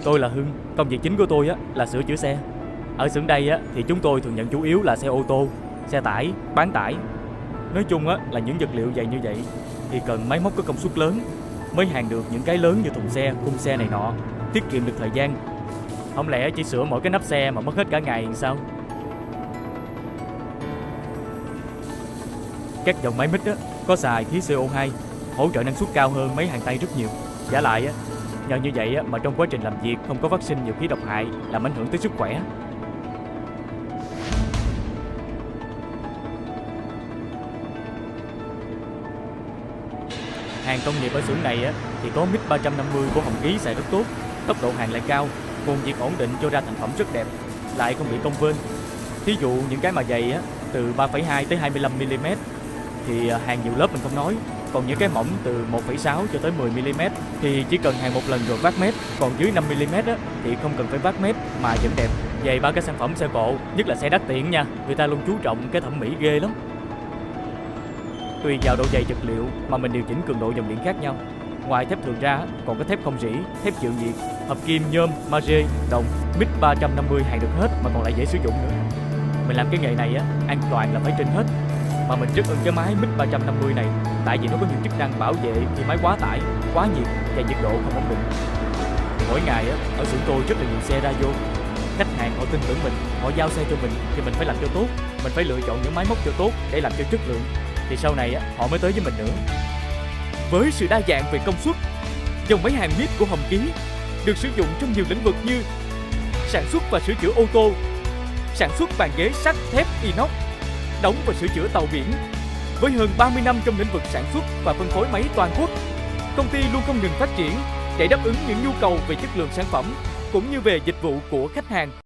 Tôi là Hưng, công việc chính của tôi là sửa chữa xe. Ở xưởng đây thì chúng tôi thường nhận chủ yếu là xe ô tô, xe tải, bán tải. Nói chung là những vật liệu dày như vậy thì cần máy móc có công suất lớn mới hàng được những cái lớn như thùng xe, khung xe này nọ, tiết kiệm được thời gian. Không lẽ chỉ sửa mỗi cái nắp xe mà mất hết cả ngày sao? Các dòng máy mix có xài khí CO2, hỗ trợ năng suất cao hơn mấy hàng tay rất nhiều. Giả lại nhờ như vậy mà trong quá trình làm việc không có phát sinh nhiều khí độc hại làm ảnh hưởng tới sức khỏe. Hàng công nghiệp ở xưởng này thì có MiG 350 của Hồng Ký xài rất tốt, tốc độ hàng lại cao, nguồn nhiệt ổn định cho ra thành phẩm rất đẹp, lại không bị cong vênh. Thí dụ những cái mà dày từ 3,2 tới 25 mm thì hàng nhiều lớp mình không nói, còn những cái mỏng từ 1,6 cho tới 10 mm thì chỉ cần hàng một lần rồi vát mép, còn dưới 5 mm thì không cần phải vát mép mà vẫn đẹp. Về ba cái sản phẩm xe cộ, nhất là xe đắt tiền nha, người ta luôn chú trọng cái thẩm mỹ ghê lắm. Tùy vào độ dày vật liệu mà mình điều chỉnh cường độ dòng điện khác nhau. Ngoài thép thường ra còn có thép không rỉ, thép chịu nhiệt, hợp kim, nhôm, magie, đồng. MiG 350 hàng được hết mà còn lại dễ sử dụng nữa. Mình làm cái nghề này an toàn là phải trên hết. Mà mình rất ưng cái máy MiG 350 này, tại vì nó có nhiều chức năng bảo vệ khi máy quá tải, quá nhiệt và nhiệt độ không ổn định. Mỗi ngày ở xưởng tôi rất là nhiều xe ra vô. Khách hàng họ tin tưởng mình, họ giao xe cho mình thì mình phải làm cho tốt, mình phải lựa chọn những máy móc cho tốt để làm cho chất lượng, thì sau này họ mới tới với mình nữa. Với sự đa dạng về công suất, dòng máy hàng MiG của Hồng Ký được sử dụng trong nhiều lĩnh vực như sản xuất và sửa chữa ô tô, sản xuất bàn ghế sắt, thép, inox, đóng và sửa chữa tàu biển. Với hơn 30 năm trong lĩnh vực sản xuất và phân phối máy toàn quốc, công ty luôn không ngừng phát triển để đáp ứng những nhu cầu về chất lượng sản phẩm cũng như về dịch vụ của khách hàng.